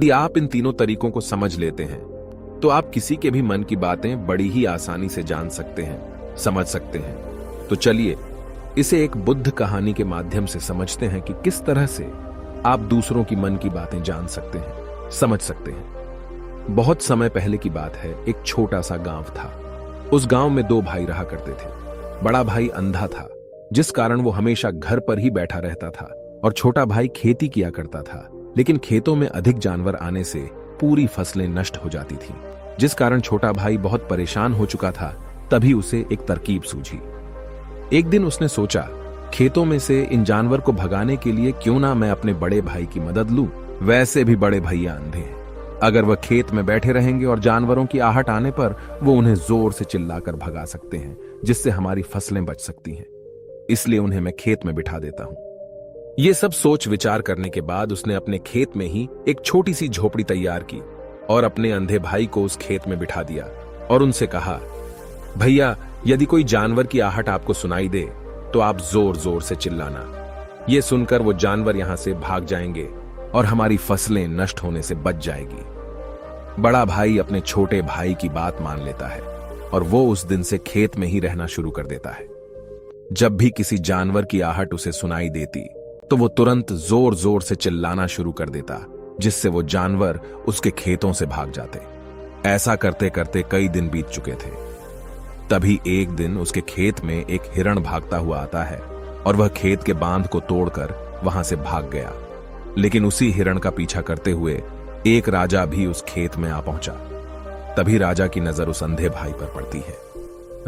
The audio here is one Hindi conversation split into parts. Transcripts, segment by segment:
यदि आप इन तीनों तरीकों को समझ लेते हैं तो आप किसी के भी मन की बातें बड़ी ही आसानी से जान सकते हैं, समझ सकते हैं। तो चलिए इसे एक बुद्ध कहानी के माध्यम से समझते हैं कि किस तरह से आप दूसरों की मन की बातें जान सकते हैं, समझ सकते हैं। बहुत समय पहले की बात है, एक छोटा सा गांव था। उस गांव में दो भाई रहा करते थे। बड़ा भाई अंधा था, जिस कारण वो हमेशा घर पर ही बैठा रहता था, और छोटा भाई खेती किया करता था। लेकिन खेतों में अधिक जानवर आने से पूरी फसलें नष्ट हो जाती थीं, जिस कारण छोटा भाई बहुत परेशान हो चुका था। तभी उसे एक तरकीब सूझी। एक दिन उसने सोचा, खेतों में से इन जानवर को भगाने के लिए क्यों ना मैं अपने बड़े भाई की मदद लूं। वैसे भी बड़े भैया अंधे हैं, अगर वह खेत में बैठे रहेंगे और जानवरों की आहट आने पर वो उन्हें जोर से चिल्लाकर भगा सकते हैं, जिससे हमारी फसलें बच सकती हैं। इसलिए उन्हें मैं खेत में बिठा देता हूं। ये सब सोच विचार करने के बाद उसने अपने खेत में ही एक छोटी सी झोपड़ी तैयार की और अपने अंधे भाई को उस खेत में बिठा दिया और उनसे कहा, भैया यदि कोई जानवर की आहट आपको सुनाई दे तो आप जोर जोर से चिल्लाना। ये सुनकर वो जानवर यहां से भाग जाएंगे और हमारी फसलें नष्ट होने से बच जाएगी। बड़ा भाई अपने छोटे भाई की बात मान लेता है और वो उस दिन से खेत में ही रहना शुरू कर देता है। जब भी किसी जानवर की आहट उसे सुनाई देती तो वो तुरंत जोर जोर से चिल्लाना शुरू कर देता, जिससे वो जानवर उसके खेतों से भाग जाते। ऐसा करते करते कई दिन बीत चुके थे। तभी एक दिन उसके खेत में एक हिरण भागता हुआ आता है और वह खेत के बांध को तोड़कर वहां से भाग गया। लेकिन उसी हिरण का पीछा करते हुए एक राजा भी उस खेत में आ पहुंचा। तभी राजा की नजर उस अंधे भाई पर पड़ती है।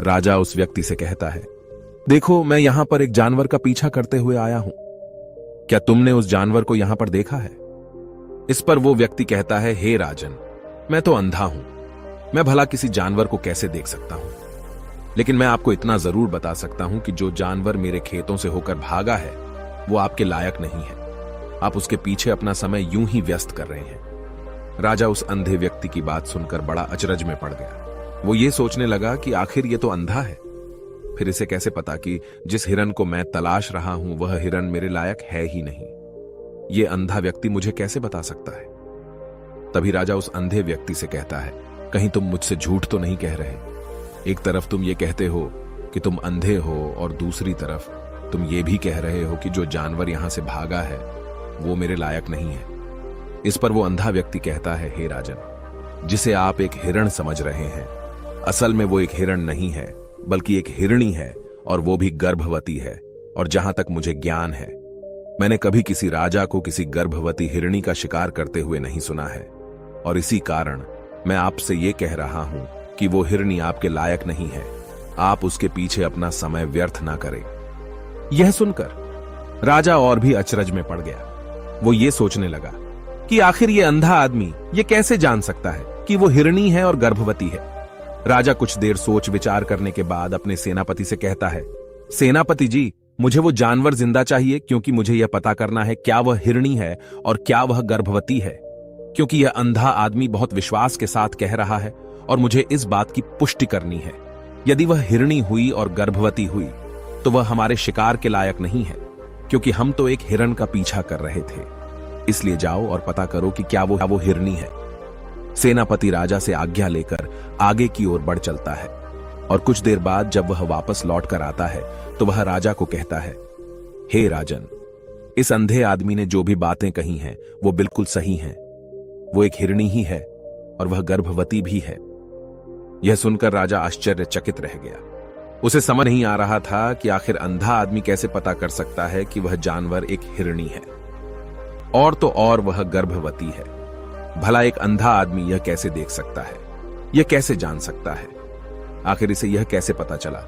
राजा उस व्यक्ति से कहता है, देखो मैं यहां पर एक जानवर का पीछा करते हुए आया हूं, क्या तुमने उस जानवर को यहां पर देखा है? इस पर वो व्यक्ति कहता है, हे राजन, मैं तो अंधा हूं, मैं भला किसी जानवर को कैसे देख सकता हूं। लेकिन मैं आपको इतना जरूर बता सकता हूं कि जो जानवर मेरे खेतों से होकर भागा है वो आपके लायक नहीं है। आप उसके पीछे अपना समय यूं ही व्यस्त कर रहे हैं। राजा उस अंधे व्यक्ति की बात सुनकर बड़ा अचरज में पड़ गया। वो ये सोचने लगा कि आखिर ये तो अंधा है, फिर इसे कैसे पता कि जिस हिरन को मैं तलाश रहा हूं वह हिरन मेरे लायक है ही नहीं। ये अंधा व्यक्ति मुझे कैसे बता सकता है? तभी राजा उस अंधे व्यक्ति से कहता है, कहीं तुम मुझसे झूठ तो नहीं कह रहे? एक तरफ तुम ये कहते हो कि तुम अंधे हो और दूसरी तरफ तुम ये भी कह रहे हो कि जो जानवर यहां से भागा है वो मेरे लायक नहीं है। इस पर वो अंधा व्यक्ति कहता है, हे राजन, जिसे आप एक हिरण समझ रहे हैं, असल में वो एक हिरण नहीं है बल्कि एक हिरणी है, और वो भी गर्भवती है। और जहां तक मुझे ज्ञान है, मैंने कभी किसी राजा को किसी गर्भवती हिरणी का शिकार करते हुए नहीं सुना है। और इसी कारण मैं आपसे ये कह रहा हूं कि वो हिरणी आपके लायक नहीं है। आप उसके पीछे अपना समय व्यर्थ ना करें। यह सुनकर राजा और भी अचरज में पड़ गया। वो ये सोचने लगा कि आखिर ये अंधा आदमी ये कैसे जान सकता है कि वो हिरणी है और गर्भवती है। राजा कुछ देर सोच विचार करने के बाद अपने सेनापति से कहता है, सेनापति जी, मुझे वो जानवर जिंदा चाहिए, क्योंकि मुझे यह पता करना है क्या वह हिरणी है और क्या वह गर्भवती है। क्योंकि यह अंधा आदमी बहुत विश्वास के साथ कह रहा है और मुझे इस बात की पुष्टि करनी है। यदि वह हिरणी हुई और गर्भवती हुई तो वह हमारे शिकार के लायक नहीं है, क्योंकि हम तो एक हिरण का पीछा कर रहे थे। इसलिए जाओ और पता करो कि क्या वो हिरणी है। सेनापति राजा से आज्ञा लेकर आगे की ओर बढ़ चलता है और कुछ देर बाद जब वह वापस लौट कर आता है तो वह राजा को कहता है, हे राजन, इस अंधे आदमी ने जो भी बातें कही हैं वो बिल्कुल सही हैं। वो एक हिरणी ही है और वह गर्भवती भी है। यह सुनकर राजा आश्चर्यचकित रह गया। उसे समझ नहीं आ रहा था कि आखिर अंधा आदमी कैसे पता कर सकता है कि वह जानवर एक हिरणी है, और तो और वह गर्भवती है। भला एक अंधा आदमी यह कैसे देख सकता है, यह कैसे जान सकता है, आखिर इसे यह कैसे पता चला?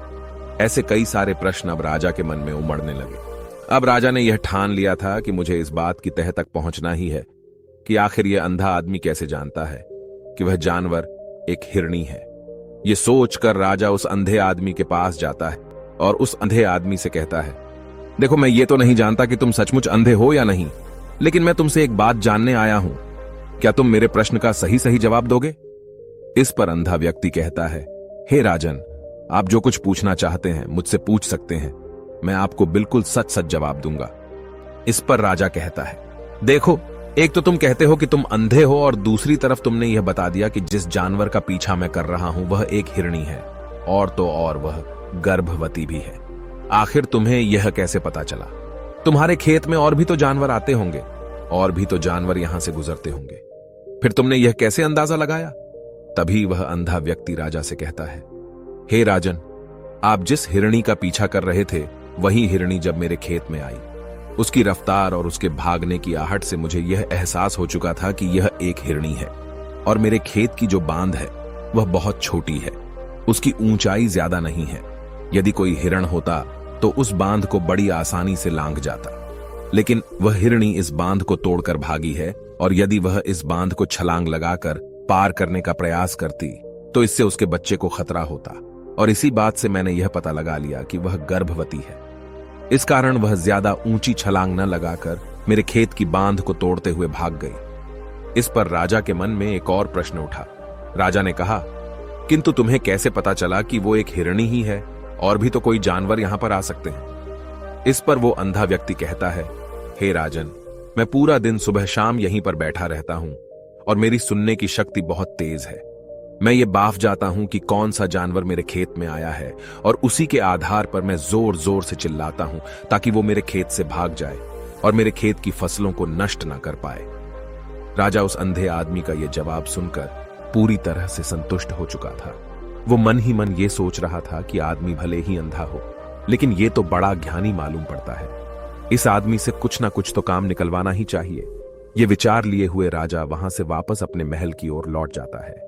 ऐसे कई सारे प्रश्न अब राजा के मन में उमड़ने लगे। अब राजा ने यह ठान लिया था कि मुझे इस बात की तह तक पहुंचना ही है कि आखिर यह अंधा आदमी कैसे जानता है कि वह जानवर एक हिरणी है। यह सोचकर राजा उस अंधे आदमी के पास जाता है और उस अंधे आदमी से कहता है, देखो मैं ये तो नहीं जानता कि तुम सचमुच अंधे हो या नहीं, लेकिन मैं तुमसे एक बात जानने आया हूं। क्या तुम मेरे प्रश्न का सही सही जवाब दोगे? इस पर अंधा व्यक्ति कहता है, हे राजन, आप जो कुछ पूछना चाहते हैं मुझसे पूछ सकते हैं, मैं आपको बिल्कुल सच सच जवाब दूंगा। इस पर राजा कहता है, देखो एक तो तुम कहते हो कि तुम अंधे हो और दूसरी तरफ तुमने यह बता दिया कि जिस जानवर का पीछा मैं कर रहा हूं वह एक हिरणी है, और तो और वह गर्भवती भी है। आखिर तुम्हें यह कैसे पता चला? तुम्हारे खेत में और भी तो जानवर आते होंगे, और भी तो जानवर यहां से गुजरते होंगे, फिर तुमने यह कैसे अंदाजा लगाया? तभी वह अंधा व्यक्ति राजा से कहता है, हे राजन, आप जिस हिरणी का पीछा कर रहे थे वही हिरणी जब मेरे खेत में आई, उसकी रफ्तार और उसके भागने की आहट से मुझे यह एहसास हो चुका था कि यह एक हिरणी है, और मेरे खेत की जो बांध है वह बहुत छोटी है, उसकी ऊंचाई ज्यादा नहीं है। यदि कोई हिरण होता तो उस बांध को बड़ी आसानी से लांघ जाता, लेकिन वह हिरणी इस बांध को तोड़कर भागी है, और यदि वह इस बांध को छलांग लगाकर पार करने का प्रयास करती तो इससे उसके बच्चे को खतरा होता, और इसी बात से मैंने यह पता लगा लिया कि वह गर्भवती है। इस कारण वह ज्यादा ऊंची छलांग न लगाकर मेरे खेत की बांध को तोड़ते हुए भाग गई। इस पर राजा के मन में एक और प्रश्न उठा। राजा ने कहा, किंतु तुम्हें कैसे पता चला कि वो एक हिरणी ही है, और भी तो कोई जानवर यहां पर आ सकते हैं? इस पर वो अंधा व्यक्ति कहता है, हे राजन, मैं पूरा दिन सुबह शाम यहीं पर बैठा रहता हूं, और मेरी सुनने की शक्ति बहुत तेज है। मैं ये बाफ जाता हूं कि कौन सा जानवर मेरे खेत में आया है, और उसी के आधार पर मैं जोर जोर से चिल्लाता हूं ताकि वो मेरे खेत से भाग जाए और मेरे खेत की फसलों को नष्ट ना कर पाए। राजा उस अंधे आदमी का यह जवाब सुनकर पूरी तरह से संतुष्ट हो चुका था। वो मन ही मन ये सोच रहा था कि आदमी भले ही अंधा हो, लेकिन ये तो बड़ा ज्ञानी मालूम पड़ता है। इस आदमी से कुछ ना कुछ तो काम निकलवाना ही चाहिए। ये विचार लिए हुए राजा वहां से वापस अपने महल की ओर लौट जाता है।